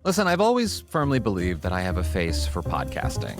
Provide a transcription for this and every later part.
Listen, I've always firmly believed that I have a face for podcasting.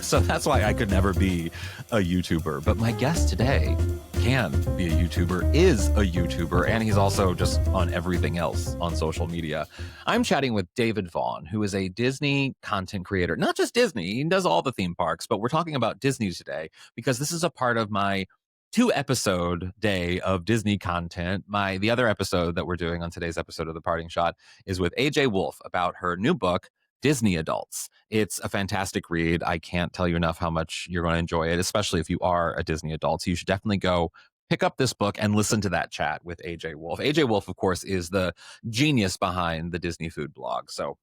So that's why I could never be a YouTuber. But my guest today can be a YouTuber, is a YouTuber, and he's also just on everything else on social media. I'm chatting with David Vaughn, who is a Disney content creator. Not just Disney, he does all the theme parks, but we're talking about Disney today because this is a part of my 2-episode day of Disney content. The other episode that we're doing on today's episode of The Parting Shot is with AJ Wolf about her new book, Disney Adults. It's a fantastic read. I can't tell you enough how much you're going to enjoy it, especially if you are a Disney adult. So you should definitely go pick up this book and listen to that chat with AJ Wolf. AJ Wolf, of course, is the genius behind the Disney food blog. So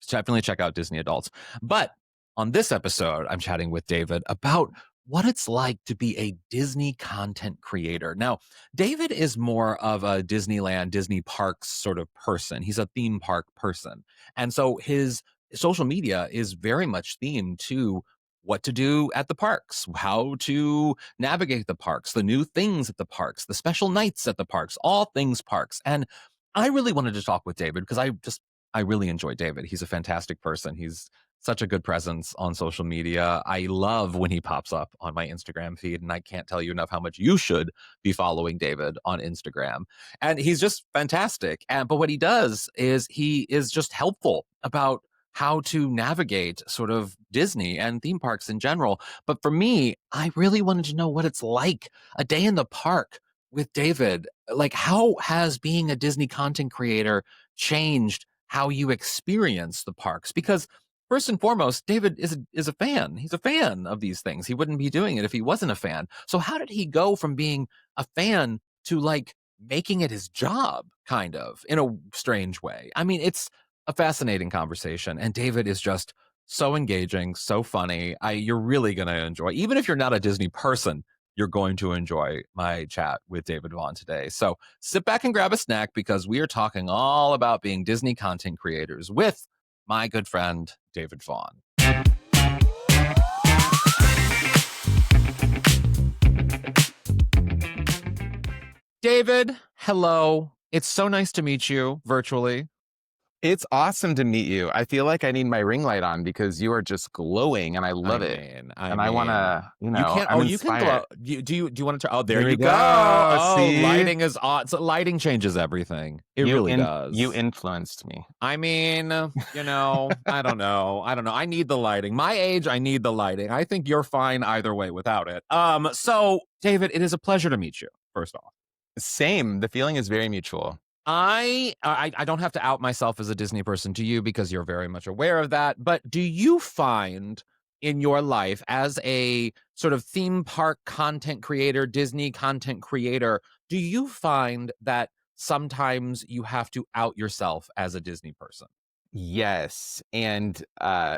definitely check out Disney Adults. But on this episode, I'm chatting with David about what it's like to be a Disney content creator. Now, David is more of a Disneyland, Disney parks sort of person. He's a theme park person. And so his social media is very much themed to what to do at the parks, how to navigate the parks, the new things at the parks, the special nights at the parks, all things parks. And I really wanted to talk with David because I really enjoy David. He's a fantastic person. He's such a good presence on social media. I love when he pops up on my Instagram feed, and I can't tell you enough how much you should be following David on Instagram. And he's just fantastic. But what he does is he is just helpful about how to navigate sort of Disney and theme parks in general. But for me, I really wanted to know what it's like a day in the park with David. Like, how has being a Disney content creator changed how you experience the parks? Because first and foremost, David is a fan. He's a fan of these things. He wouldn't be doing it if he wasn't a fan. So how did he go from being a fan to like making it his job, kind of, in a strange way? I mean, it's a fascinating conversation, and David is just so engaging, so funny. You're really going to enjoy, even if you're not a Disney person, you're going to enjoy my chat with David Vaughn today. So sit back and grab a snack because we are talking all about being Disney content creators with my good friend, David Vaughn. David, hello. It's so nice to meet you virtually. It's awesome to meet you. I feel like I need my ring light on because you are just glowing and I love it. I want to, you can, you can glow. Do you want to turn? Oh, there you go. Oh, see? Lighting is odd. So lighting changes everything. It really does. You influenced me. I mean, I don't know. I need the lighting. My age, I need the lighting. I think you're fine either way without it. So David, it is a pleasure to meet you, first off. Same. The feeling is very mutual. I don't have to out myself as a Disney person to you because you're very much aware of that. But do you find in your life as a sort of theme park content creator, Disney content creator, do you find that sometimes you have to out yourself as a Disney person? Yes. And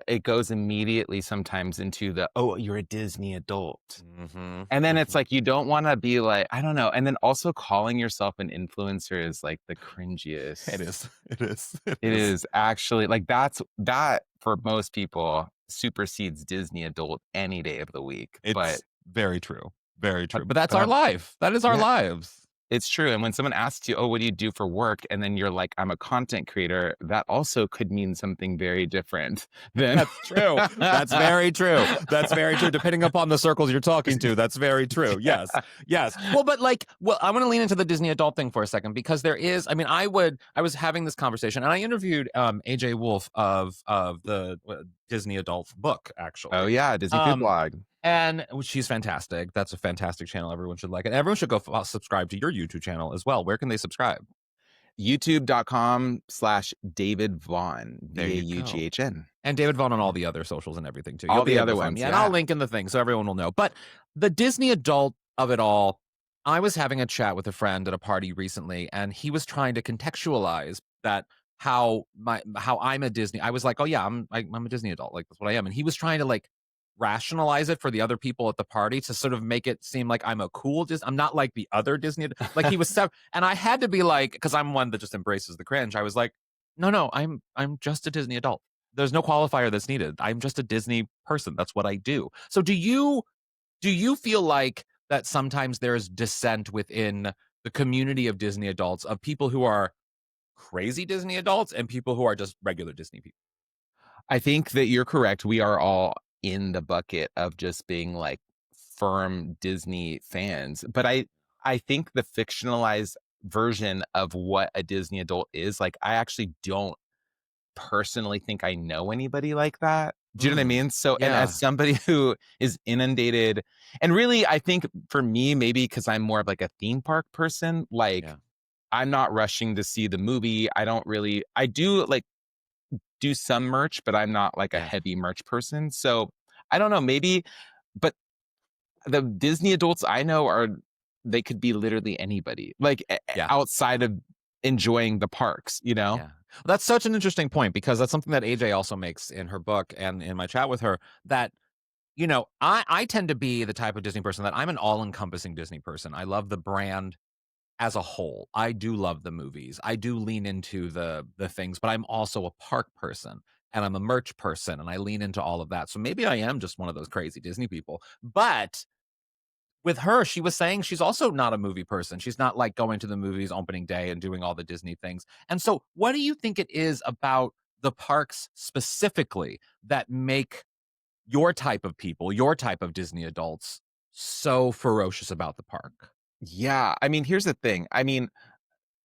it goes immediately sometimes into you're a Disney adult. Mm-hmm. And then it's like, you don't want to be like, I don't know. And then also calling yourself an influencer is like the cringiest. It is actually like that for most people supersedes Disney adult any day of the week. But very true. Very true. But that's our life. That is our lives. It's true. And when someone asks you, oh, what do you do for work? And then you're like, I'm a content creator. That also could mean something very different. That's true. That's very true. That's very true. Depending upon the circles you're talking to, that's very true. Yes. Yes. Well, I want to lean into the Disney adult thing for a second because there is, I mean, I was having this conversation and I interviewed AJ Wolf of the Disney adult book, actually. Oh yeah. Disney food blog. And she's fantastic. That's a fantastic channel. Everyone should like it. Everyone should go subscribe to your YouTube channel as well. Where can they subscribe? YouTube.com/David Vaughn. Vaughn. And David Vaughn on all the other socials and everything too. All the other ones. Yeah. And I'll link in the thing so everyone will know. But the Disney adult of it all, I was having a chat with a friend at a party recently, and he was trying to contextualize that how I'm a Disney. I was like, oh yeah, I'm a Disney adult. Like that's what I am. And he was trying to like rationalize it for the other people at the party to sort of make it seem like I'm a cool I'm not like the other Disney, like he was and I had to be like, because I'm one that just embraces the cringe, I was like, no, I'm just a Disney adult. There's no qualifier that's needed. I'm just a Disney person. That's what I do. So do you feel like that sometimes there's dissent within the community of Disney adults, of people who are crazy Disney adults and people who are just regular Disney people. I think that you're correct. We are all in the bucket of just being like firm Disney fans. But I think the fictionalized version of what a Disney adult is, like I actually don't personally think I know anybody like that. Do you know what I Mm, mean? So, and as yeah, somebody who is inundated, and really, I think for me, maybe because I'm more of like a theme park person, like yeah, I'm not rushing to see the movie. I don't really, I do like do some merch, but I'm not like a yeah, heavy merch person. So I don't know, maybe, but the Disney adults I know are, they could be literally anybody, like yeah. outside of enjoying the parks, you know? Yeah. Well, that's such an interesting point because that's something that AJ also makes in her book and in my chat with her that, I tend to be the type of Disney person that I'm an all-encompassing Disney person. I love the brand as a whole. I do love the movies. I do lean into the things, but I'm also a park person and I'm a merch person and I lean into all of that. So maybe I am just one of those crazy Disney people. But with her, she was saying she's also not a movie person. She's not like going to the movies opening day and doing all the Disney things. And so, what do you think it is about the parks specifically that make your type of people, your type of Disney adults, so ferocious about the park? Yeah. I mean, here's the thing. I mean,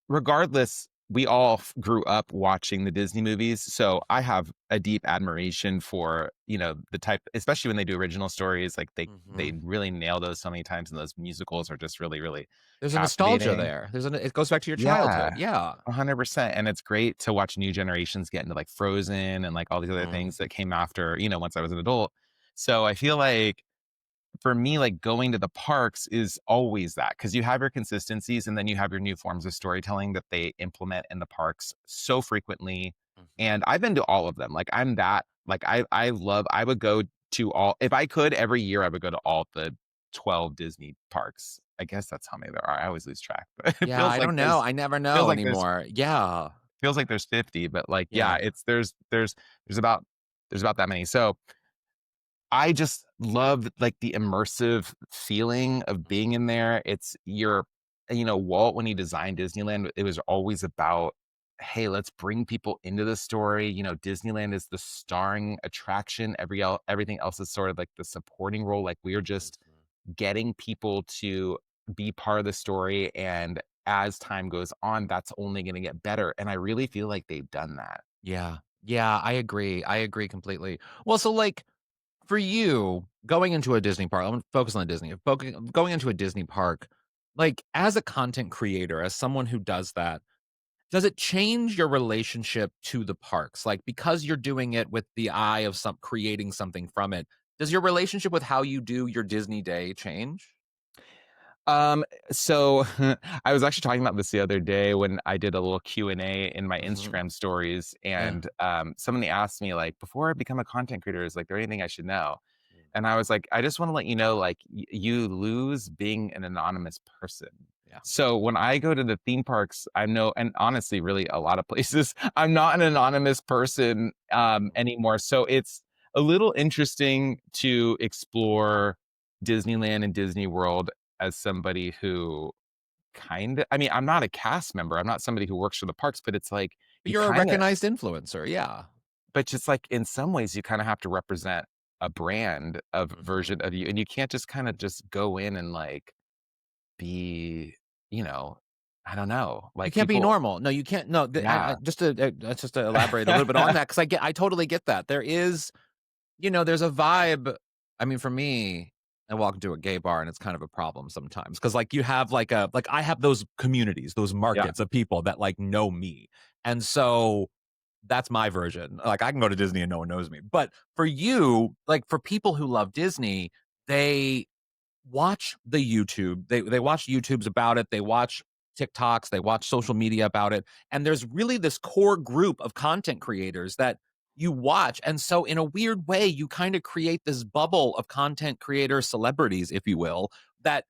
regardless, we all grew up watching the Disney movies, so I have a deep admiration for, the type, especially when they do original stories, like they Mhm. really nail those so many times, and those musicals are just really, really There's a nostalgia captivating. there. It goes back to your Yeah, childhood. Yeah. 100%, and it's great to watch new generations get into, like, Frozen and, like, all these other Mhm. things that came after, once I was an adult. So I feel like for me, like going to the parks is always that because you have your consistencies and then you have your new forms of storytelling that they implement in the parks so frequently. Mhm. And I've been to all of them. Like I'm that, like I would go to all, if I could every year, I would go to all the 12 Disney parks. I guess that's how many there are. I always lose track, but it Yeah, I don't know. I never feels know like there's, anymore. Yeah. feels like there's 50, but like, yeah, Yeah. there's about, there's about that many. So I just love like the immersive feeling of being Mhm. in there. It's Walt, when he designed Disneyland, it was always about, hey, let's bring people into the story. Disneyland is the starring attraction. Everything else is sort of like the supporting role. Like we are just Mhm. getting people to be part of the story. And as time goes on, that's only going to get better. And I really feel like they've done that. Yeah. Yeah, I agree. I agree completely. Well, so like for you, going into a Disney park, I'm gonna focus on Disney. Going into a Disney park, like as a content creator, as someone who does that, does it change your relationship to the parks? Like because you're doing it with the eye of some creating something from it, does your relationship with how you do your Disney day change? So I was actually talking about this the other day when I did a little Q&A in my Mhm. Instagram stories, Yeah. and somebody asked me like, before I become a content creator, is like there anything I should know? Mm. And I was like, I just want to let you know, like you lose being an anonymous person. Yeah. So when I go to the theme parks, I know, and honestly, really a lot of places, I'm not an anonymous person Mhm. anymore. So it's a little interesting to explore Disneyland and Disney World as somebody who I mean, I'm not a cast member. I'm not somebody who works for the parks, but it's like But you you're a kind of, recognized influencer, yeah. but just like in some ways, you kind of have to represent a brand of Mhm. version of you. And you can't just kind of just go in and like be, you know, I don't know, You like can't be people, normal. No, you can't no, yeah. just to elaborate a little bit on that, because I totally get that. There is, there's a vibe. I mean, for me, I walk into a gay bar and it's kind of a problem sometimes because like you have like I have those communities, those Yeah. markets of people that like know me. And so that's my version. Like I can go to Disney and no one knows me. But for you, like for people who love Disney, they watch the YouTube. They watch YouTubes about it. They watch TikToks. They watch social media about it. And there's really this core group of content creators that you watch. And so, in a weird way, you kind of create this bubble of content creator celebrities, if you will, that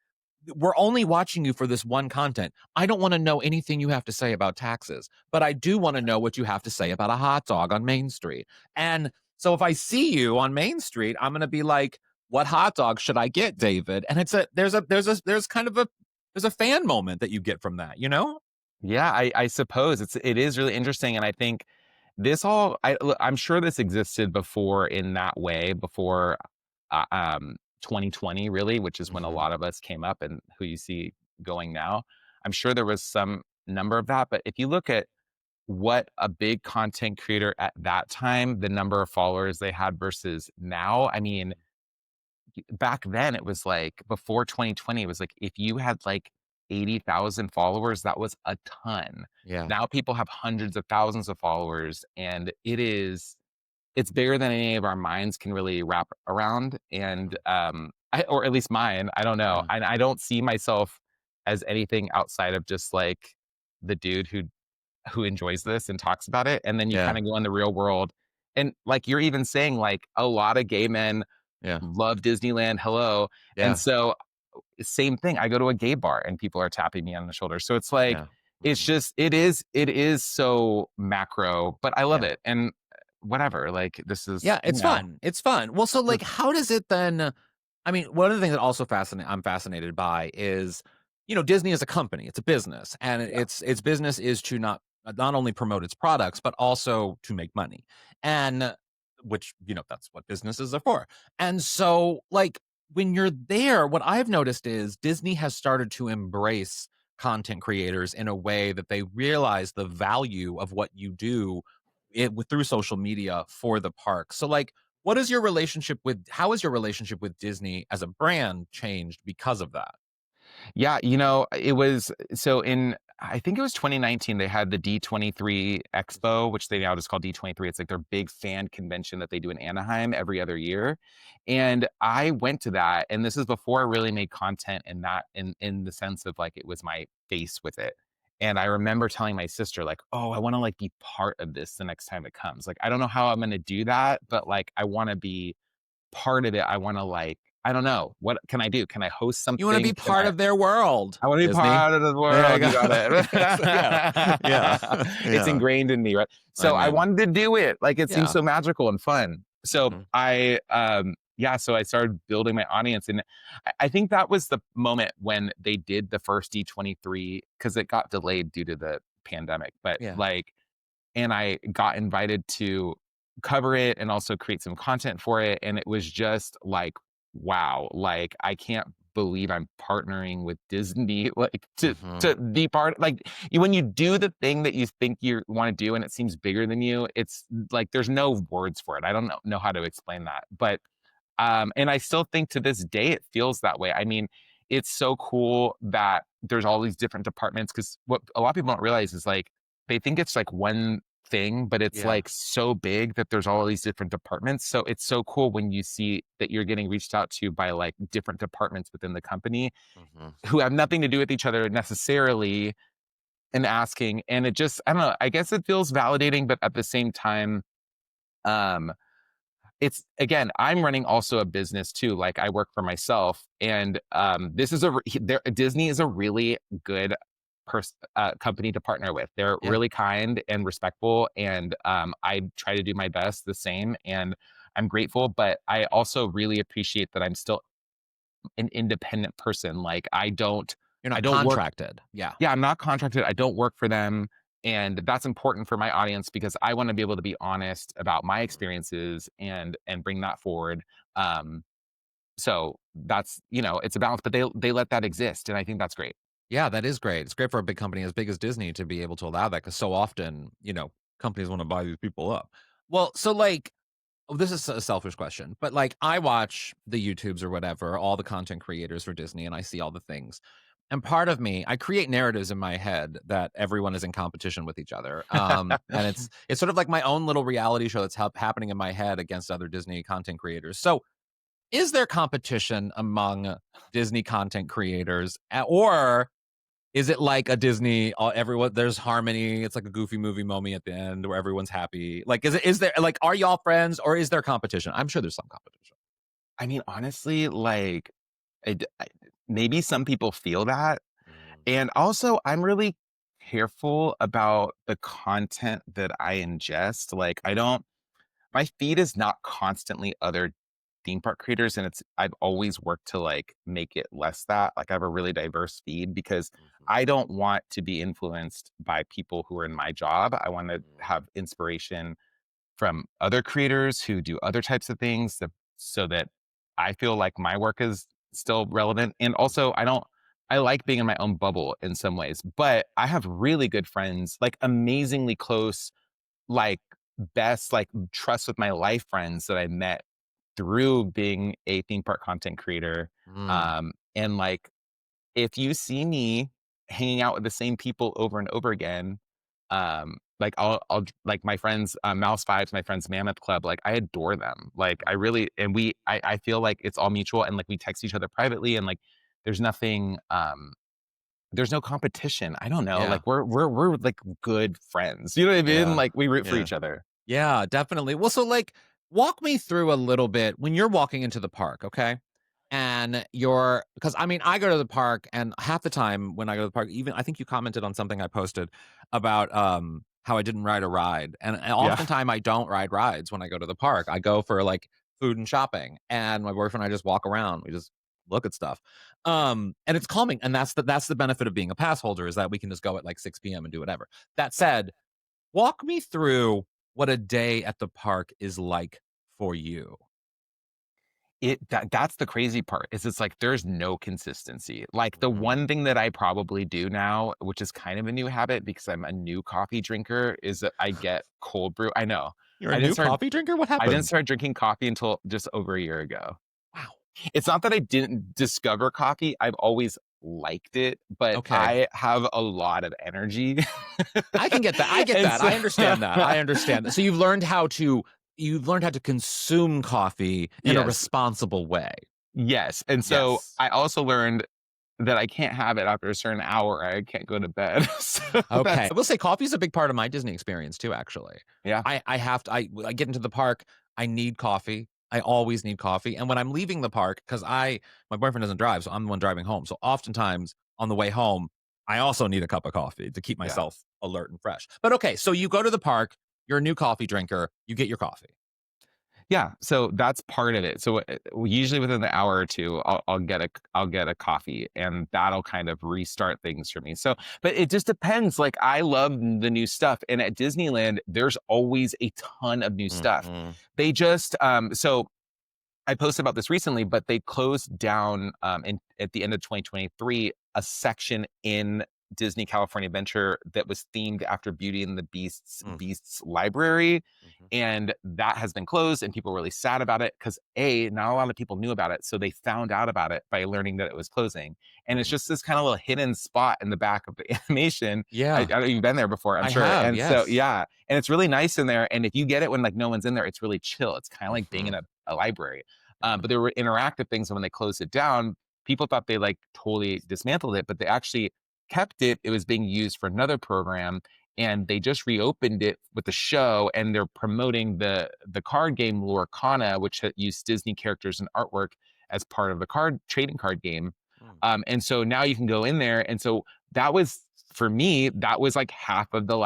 we're only watching you for this one content. I don't want to know anything you have to say about taxes, but I do want to know what you have to say about a hot dog on Main Street. And so if I see you on Main Street, I'm going to be like, what hot dog should I get, David? And it's there's kind of a there's a fan moment that you get from that, you know? Yeah, I suppose it is really interesting, and I think this all I'm sure this existed before in that way before, 2020 really, which is when a Mhm. lot of us came up and who you see going now. I'm sure there was some number of that, but if you look at what a big content creator at that time, the number of followers they had versus now, I mean, back then it was like before 2020, it was like if you had like 80,000 followers, that was a ton. Yeah. Now people have hundreds of thousands of followers, and it's bigger than any of our minds can really wrap around. And Mhm. or at least mine, I don't know. Yeah. And I don't see myself as anything outside of just like the dude who enjoys this and talks about it. And then you Yeah. kind of go in the real world. And like you're even saying, like a lot of gay men Yeah. love Disneyland. Hello. And Yeah. so same thing. I go to a gay bar and people are tapping me on the shoulder. So it's like Yeah. it's Mhm. just it is so macro, but I love Yeah. it. And whatever, like this is, Yeah, it's fun. It's fun. Well, so, like, how does it then I mean, one of the things that also I'm fascinated by is, Disney is a company, it's a business, and yeah. its business is to not only promote its products, but also to make money. And which, that's what businesses are for. And so, like, when you're there, what I've noticed is Disney has started to embrace content creators in a way that they realize the value of what you do through social media for the park. So, like, how has your relationship with Disney as a brand changed because of that? Yeah, it was so in I think it was 2019, they had the D23 Mhm. Expo, which they now just call D23. It's like their big fan convention that they do in Anaheim every other year. And I went to that, and this is before I really made content in that in the sense of like it was my face with it. And I remember telling my sister, like, oh, I want to like be part of this the next time it comes. Like, I don't know how I'm gonna do that, but like I want to be part of it. I want to like, I don't know. What can I do? Can I host You wanna be something? Can part of their world, I wanna be Disney. part of the There you world, go. you got So, yeah. Yeah. it. It's Yeah. ingrained in me, right? I So I mean, wanted to do it, like, it seems yeah. so magical and fun. So Mhm. yeah, so I started building my audience, and I think that was the moment when they did the first D23 because it got delayed due to the pandemic, but, Yeah. like, and I got invited to cover it and also create some content for it. And it was just like, wow, like I can't believe I'm partnering with Disney, like Mhm. to be part like when you do the thing that you think you want to do and it seems bigger than you, it's like there's no words for it. I don't know how to explain that. But and I still think to this day it feels that way. I mean, it's so cool that there's all these different departments because what a lot of people don't realize is like they think it's like one thing, but it's Yeah. like so big that there's all these different departments. So it's so cool when you see that you're getting reached out to by like different departments within the company Mhm. who have nothing to do with each other necessarily and asking. And it just, I don't know, I guess it feels validating, but at the same time, um, it's again, I'm running also a business too. Like I work for myself, and this is Disney is a really good company to partner with. They're Yeah. really kind and respectful, and I try to do my best the same. And I'm grateful, but I also really appreciate that I'm still an independent person. Like You're I not don't work contracted. Yeah. yeah, I'm not contracted. I don't work for them. And that's important for my audience because I want to be able to be honest about my Mhm. experiences and bring that forward. Um, so that's it's a balance, but they let that exist, and I think that's great. Yeah, that is great. It's great for a big company as big as Disney to be able to allow that because so often, companies wanna buy these people up. Well, so, like, this is a selfish question, but, like, I watch the YouTubes or whatever, all the content creators for Disney, and I see all the things. And part of me, I create narratives in my head that everyone is in competition with each other. And it's sort of like my own little reality show that's happening in my head against other Disney content creators. So, is there competition among Disney content creators, or is it like a Disney? Everyone there's harmony. It's like a Goofy movie moment at the end where everyone's happy. Like, is there like are y'all friends or is there competition? I'm sure there's some competition. I mean, honestly, like maybe some people feel that, Mm, and also I'm really careful about the content that I ingest. Like, I don't. My feed is not constantly other theme park creators, and I've always worked to like make it less that. Like I have a really diverse feed because Mhm. I don't want to be influenced by people who are in my job. I want to Mm. have inspiration from other creators who do other types of things so that I feel like my work is still relevant. And also, Mhm. I like being in my own bubble in some ways, but I have really good friends, like amazingly close, like best, like trust with my life friends that I met through being a theme park content creator. Mm. And like, if you see me hanging out with the same people over and over again, like like my friends, Mouse Fives, my friends Mammoth Club, like I adore them. Like I Mhm. really, and I feel like it's all mutual, and like we text each other privately, and like there's nothing, there's no competition. I don't know. Yeah. Like we're like good friends. You know what I mean? Yeah. Like we root for Yeah. each other. Yeah, definitely. Well, so like walk me through a little bit when you're walking into the park, okay? And you're because I mean, I go to the park and half the time when I go to the park, even I think you commented on something I posted about how I didn't ride a ride. And Yeah. oftentimes I don't ride rides when I go to the park. I go for like food and shopping. And my boyfriend and I just walk around. We just look at stuff. And it's calming. And that's the benefit of being a pass holder is that we can just go at like 6 p.m. and do whatever. That said, walk me through what a day at the park is like for you. That's the crazy part is it's like there's no consistency. Like the Mhm. one thing that I probably do now, which is kind of a new habit because I'm a new coffee drinker, is that I get cold brew. I know. You're a I didn't new start coffee drinker? What I didn't happened? start drinking coffee until just over a year ago. Wow. It's not that I didn't discover coffee. I've always liked it, but Okay. I have a lot of energy. I can get that. I get And that. so I understand that. I understand that. So you've learned how to consume coffee in a yes. responsible way. Yes. And so Yes. I also learned that I can't have it after a certain hour. I can't go to bed. So Okay. that's I will say coffee is a big part of my Disney experience too, actually. yeah. I have to I get into the park, I need coffee. I always need coffee. And when I'm leaving the park, because my boyfriend doesn't drive, so I'm the one driving home. So oftentimes on the way home, I also need a cup of coffee to keep Yeah. myself alert and fresh. But okay, so you go to the park, you're a new coffee drinker, you get your coffee. Yeah, so that's part of it. So usually within the hour or two, I'll get a coffee, and that'll kind of restart things for me. So, but it just depends. Like I love the new stuff, and at Disneyland, there's always a ton of new stuff. Mhm. They just so I posted about this recently, but they closed down at the end of 2023 a section in Disney California Adventure that was themed after Beauty and the Mm. Beast's library. Mhm. And that has been closed, and people were really sad about it because not a lot of people knew about it. So they found out about it by learning that it was closing. And it's Mhm. just this kind of little hidden spot in the back of the animation. I Yeah, know you've been there before, I'm I sure. have, And so, yes. yeah, and it's really nice in there. And if you get it when like no one's in there, it's really chill. It's kind of like being in Mhm. a library. Yeah. But there were interactive things, and when they closed it down, people thought they like totally dismantled it, but they actually kept it. It was being used for another program, and they just reopened it with the show, and they're promoting the card game Lorcana, which used Disney characters and artwork as part of the card trading card game. Mm. And so now you can go in there, and so that was for me. That was like half of the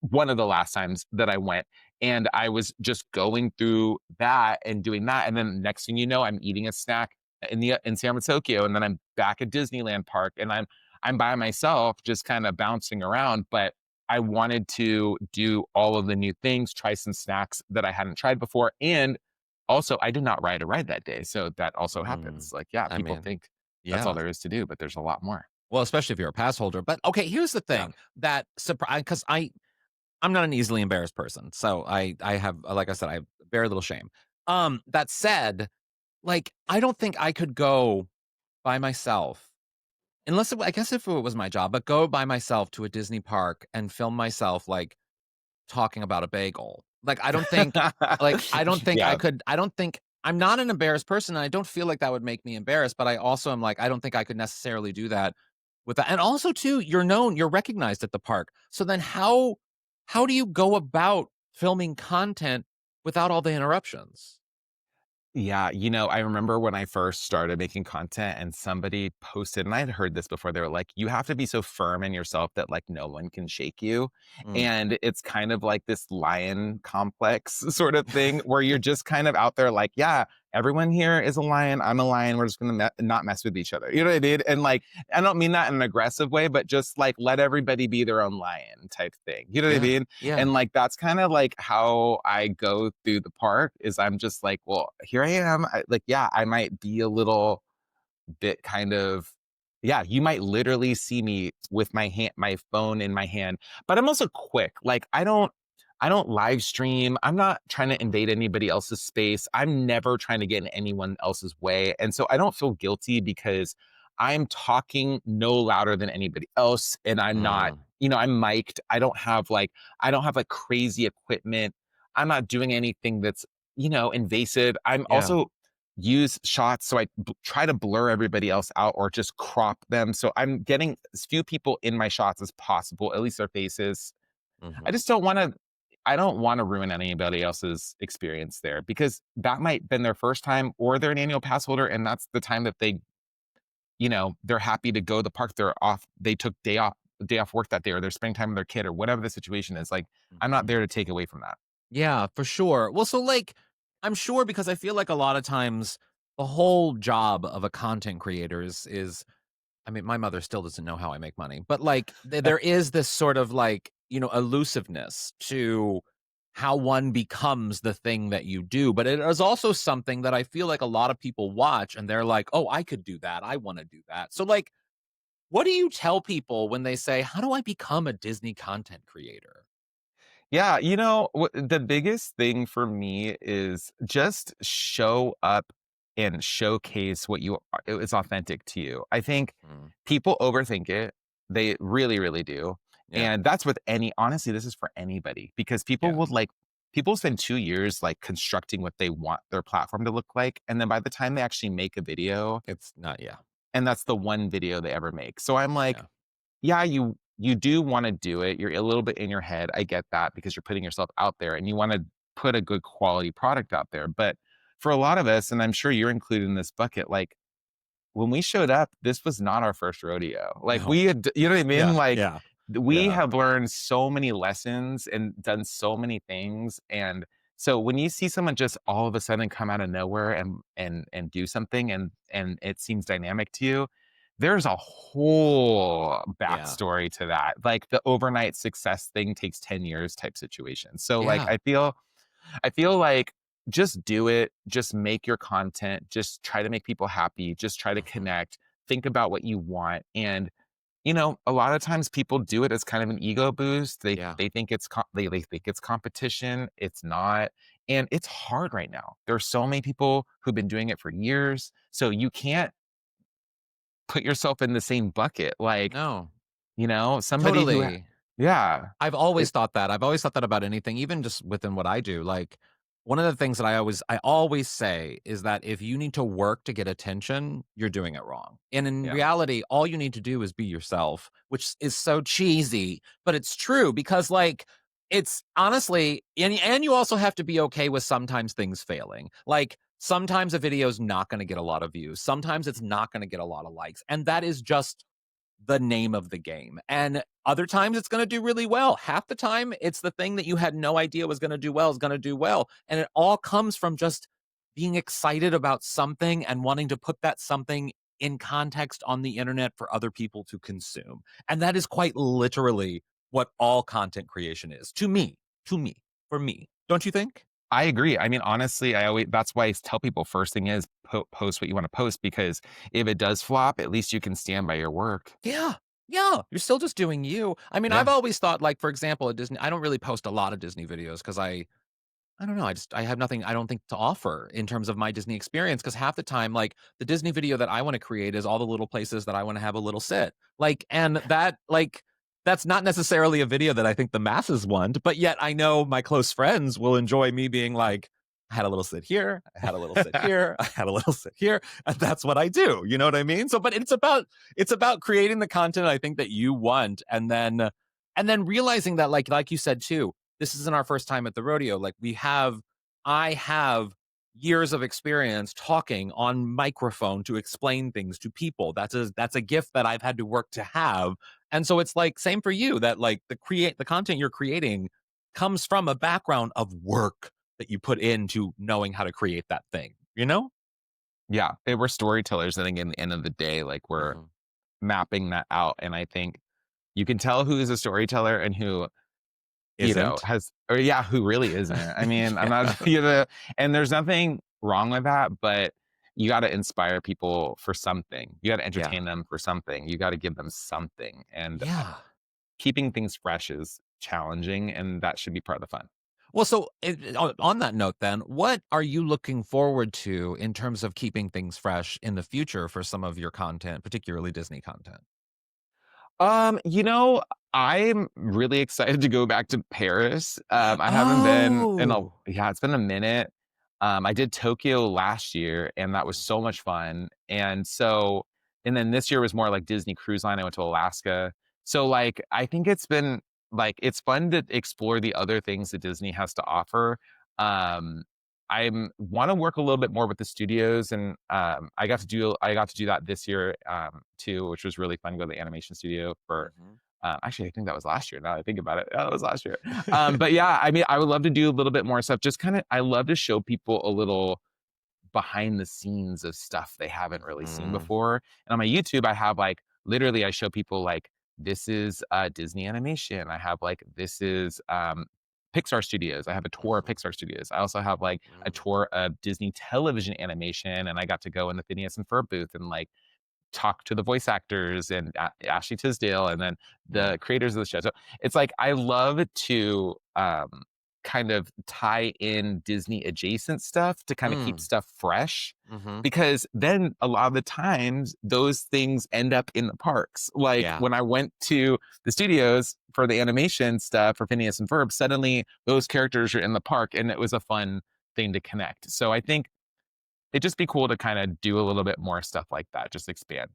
one of the last times that I went, and I was just going through that and doing that. And then next thing you know, I'm eating a snack in San Francisco, and then I'm back at Disneyland Park, and I'm by myself, just kind of bouncing around. But I wanted to do all of the new things, try some snacks that I hadn't tried before, and also I did not ride a ride that day, so that also Mm. happens. Like, yeah, I people mean, think that's all yeah. there is to do, but there's a lot more. Well, especially if you're a pass holder. But okay, here's the Yeah. thing that surprise because I'm not an easily embarrassed person. So I have like I said, I have very little shame. That said, like I don't think I could go by myself unless I guess if it was my job, but go by myself to a Disney park and film myself like talking about a bagel. Like I don't think I Yeah. could I don't think I'm not an embarrassed person, and I don't feel like that would make me embarrassed, but I also am like, I don't think I could necessarily do that with that. And also too, you're recognized at the park. So then how do you go about filming content without all the interruptions? Yeah, you know, I remember when I first started making content and somebody posted, and I had heard this before, they were like, "You have to be so firm in yourself that, like, no one can shake you." Mm. And it's kind of like this lion complex sort of thing where you're just kind of out there like, "Yeah, everyone here is a lion, I'm a lion, we're just gonna not mess with each other." You know what I mean? And, like, I don't mean that in an aggressive way, but just, like, let everybody be their own lion type thing. You know what I Yeah. mean? Yeah. And like that's kind of like how I go through the park is I'm just like, well, here I am. Like, yeah, I might be a little bit kind of yeah, you might literally see me with my phone in my hand, but I'm also quick. Like I don't live stream. I'm not trying to invade anybody else's space. I'm never trying to get in anyone else's way. And so I don't feel guilty because I'm talking no louder than anybody else and I'm not, Mm. I'm mic'd. I don't have like crazy equipment. I'm not doing anything that's, invasive. I'm Yeah. also use shots so I try to blur everybody else out or just crop them. So I'm getting as few people in my shots as possible, at least their faces. I Mhm. just I don't want to ruin anybody else's experience there because that might been their first time or they're an annual pass holder and that's the time that they're happy to go to the park. They're off, they took day off work that day or they're spending time with their kid or whatever the situation is. Like I'm not Mhm. there to take away from that. Yeah, for sure. Well, so like, I'm sure because I feel like a lot of times the whole job of a content creator is I mean, my mother still doesn't know how I make money, but like there is this sort of like, elusiveness to how one becomes the thing that you do. But it is also something that I feel like a lot of people watch and they're like, oh, I could do that. I want to do that. So, like, what do you tell people when they say, how do I become a Disney content creator? Yeah, the biggest thing for me is just show up and showcase what you are is authentic to you. I think Mm, people overthink it. They really, really do. yeah. And that's with honestly, this is for anybody because Yeah. people spend 2 years like constructing what they want their platform to look like. And then by the time they actually make a video, It's not, yeah. and that's the one video they ever make. So I'm like, Yeah. yeah, you do wanna do it. You're a little bit in your head. I get that because you're putting yourself out there and you wanna put a good quality product out there. But for a lot of us, and I'm sure you're included in this bucket, like when we showed up, this was not our first rodeo. Like No. we had, you know what I mean? Yeah. Like Yeah. we Yeah. have learned so many lessons and done so many things. And so when you see someone just all of a sudden come out of nowhere and do something and it seems dynamic to you, there's a whole Yeah. backstory to that. Like the overnight success thing takes 10 years type situation. So like Yeah. I feel like just do it, just make your content, just try to make people happy, just try to Mhm. connect, think about what you want. And, a lot of times people do it as kind of an ego boost. They Yeah. they think they think it's competition. It's not. And it's hard right now. There's so many people who've been doing it for years. So you can't put yourself in the same bucket. Like, No. somebody who Totally. yeah. I've always It, thought that. I've always thought that about anything, even just within what I do. Like, one of the things that I always say is that if you need to work to get attention, you're doing it wrong. And in yeah. reality, all you need to do is be yourself, which is so cheesy, but it's true because like it's honestly and you also have to be okay with sometimes things failing. Like sometimes a video is not going to get a lot of views. Sometimes it's not going to get a lot of likes. And that is just the name of the game. And other times it's going to do really well. Half the time it's the thing that you had no idea was going to do well is going to do well. And it all comes from just being excited about something and wanting to put that something in context on the internet for other people to consume. And that is quite literally what all content creation is to me, for me. Don't you think? I agree. I mean, honestly, that's why I tell people first thing is post what you want to post because if it does flop, at least you can stand by your work. Yeah. Yeah. You're still just doing you. I mean, I've Yeah. always thought, like, for example, at Disney, I don't really post a lot of Disney videos because I don't know. I have nothing I don't think to offer in terms of my Disney experience because half the time, like the Disney video that I want to create is all the little places that I want to have a little sit. Like, and that's not necessarily a video that I think the masses want, but yet I know my close friends will enjoy me being like, I had a little sit here, I had a little sit here, I had a little sit here, and that's what I do. You know what I mean? So, but it's about creating the content I think that you want, and then realizing that, like you said too, this isn't our first time at the rodeo. Like I have years of experience talking on microphone to explain things to people. That's a gift that I've had to work to have. And so it's like same for you that like the content you're creating comes from a background of work that you put into knowing how to create that thing, you know? Yeah, we're storytellers. I think in the end of the day, like we're Mhm. mapping that out. And I think you can tell who is a storyteller and who, Isn't? has, or yeah, who really isn't. I mean, I'm Yeah. not, and there's nothing wrong with that, but you got to inspire people for something. You got to Yeah. entertain them for something. You got to give them something. And Yeah. keeping things fresh is challenging, and that should be part of the fun. Well, so on that note, then, what are you looking forward to in terms of keeping things fresh in the future for some of your content, particularly Disney content? You know, I'm really excited to go back to Paris. I haven't been in a Oh. yeah, it's been a minute. I did Tokyo last year, and that was Mhm. so much fun. And then this year was more like Disney Cruise Line. I went to Alaska. So like, I think it's been like it's fun to explore the other things that Disney has to offer. Um, I want to work a little bit more with the studios, and I got to do that this year too, which was really fun. Go to the animation studio for Mhm. actually I think that was last year. Now that I think about it, that was last year. But yeah, I mean, I would love to do a little bit more stuff. Just kind of, I love to show people a little behind the scenes of stuff they haven't really seen Mhm. before. And on my YouTube, I have like literally I show people like this is Disney animation. I have like this is Pixar Studios. I have a tour of Mhm. Pixar Studios. I also have like a Mhm. tour of Disney television animation, and I got to go in the Phineas and Ferb booth and like talk to the voice actors and Ashley Tisdale and then the Mhm. creators of the show. So it's like I love to kind of tie in Disney adjacent stuff to kind of keep Mm. stuff fresh. Mhm. Because then a lot of the times those things end up in the parks. Like Yeah. when I went to the studios for the animation stuff for Phineas and Ferb, suddenly those characters are in the park and it was a fun thing to connect. So I think it'd just be cool to kind of do a little bit more stuff like that, just expand.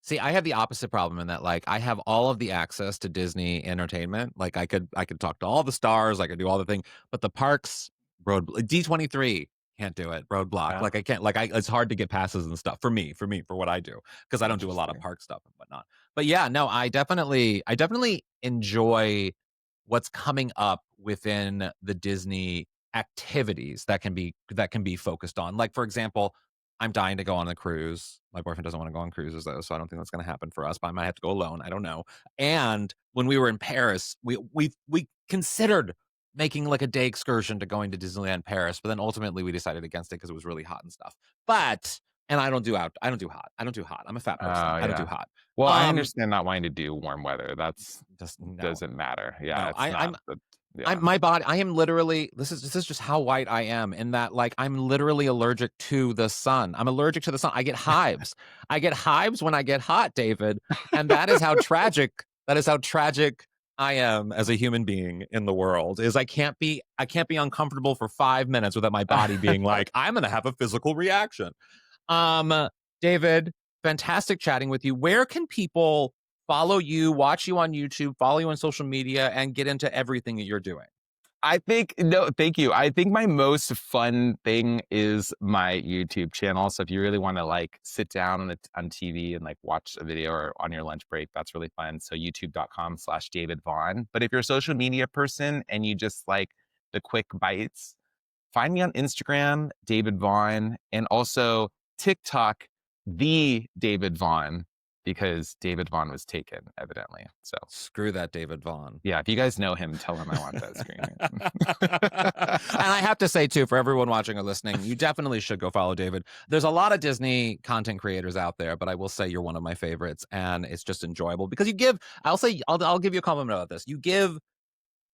See, I have the opposite problem in that, like, I have all of the access to Disney Entertainment. Like, I could talk to all the stars, I could do all the thing, but the parks D23 can't do it. Roadblock. Yeah, Like, I can't. Like, it's hard to get passes and stuff for what I do because I don't do a lot of interesting. park stuff and whatnot. But yeah, no, I definitely enjoy what's coming up within the Disney activities that can be focused on. Like, for example, I'm dying to go on a cruise. My boyfriend doesn't wanna go on cruises, though, so I don't think that's gonna happen for us, but I might have to go alone, I don't know. And when we were in Paris, we considered making, like, a day excursion to going to Disneyland Paris, but then ultimately we decided against it because it was really hot and stuff. But and I don't do hot. I'm a fat person. Oh, I don't do yeah. hot. Well, I Um, understand not wanting to do warm weather. That's just no. doesn't matter. Yeah, No, it's not the I yeah. my body I am literally this is just how white I am in that, like, I'm literally allergic to the sun. I'm allergic to the sun. I get hives. I get hives when I get hot, David, and that is how tragic I am as a human being in the world, is I can't be uncomfortable for 5 minutes without my body being like, "I'm gonna have a physical reaction." Um, David, fantastic chatting with you. Where can people follow you, watch you on YouTube, follow you on social media, and get into everything that you're doing? I think no, thank you. I think my most fun thing is my YouTube channel. So if you really want to like sit down on TV and like watch a video or on your lunch break, that's really fun. So youtube.com/David Vaughn. But if you're a social media person and you just like the quick bites, find me on Instagram, David Vaughn, and also TikTok, the David Vaughn, because David Vaughn was taken, evidently. So Screw that David Vaughn. yeah, if you guys know him, tell him I want that screen. And I have to say too, for everyone watching or listening, you definitely should go follow David. There's a lot of Disney content creators out there, but I will say you're one of my favorites, and it's just enjoyable because you give. I'll give you a compliment about this. You give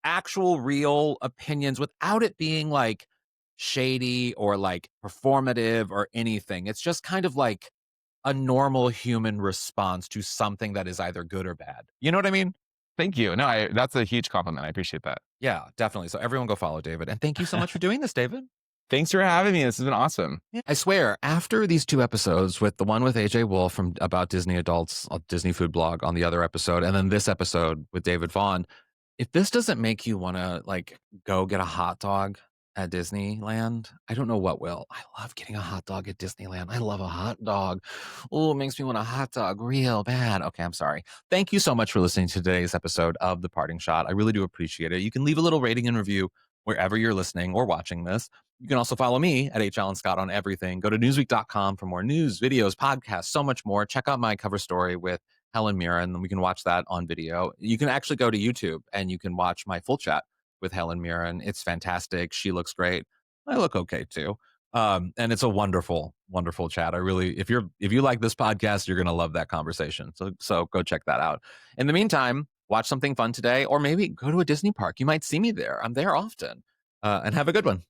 actual real opinions without it being like shady or like performative or anything. It's just kind of like a normal human response to something that is either good or bad. You know what I mean? Thank you. No, that's a huge compliment. I appreciate that. Yeah, definitely. So everyone go follow David. And thank you so much for doing this, David. Thanks for having me. This has been awesome. Yeah. I swear, after these two episodes, with the one with AJ Wolf from about Disney adults, Disney food blog on the other episode, and then this episode with David Vaughn, if this doesn't make you want to like go get a hot dog at Disneyland, I don't know what will. I love getting a hot dog at Disneyland. I love a hot dog. Oh, it makes me want a hot dog real bad. Okay, I'm sorry. Thank you so much for listening to today's episode of The Parting Shot. I really do appreciate it. You can leave a little rating and review wherever you're listening or watching this. You can also follow me at H. Allen Scott on everything. Go to newsweek.com for more news, videos, podcasts, so much more. Check out my cover story with Helen Mirren, and we can watch that on video. You can actually go to YouTube and you can watch my full chat with Helen Mirren. It's fantastic. She looks great. I look okay too. And it's a wonderful, wonderful chat. I really, if you like this podcast, you're gonna love that conversation. So go check that out. In the meantime, watch something fun today, or maybe go to a Disney park. You might see me there. I'm there often. And have a good one.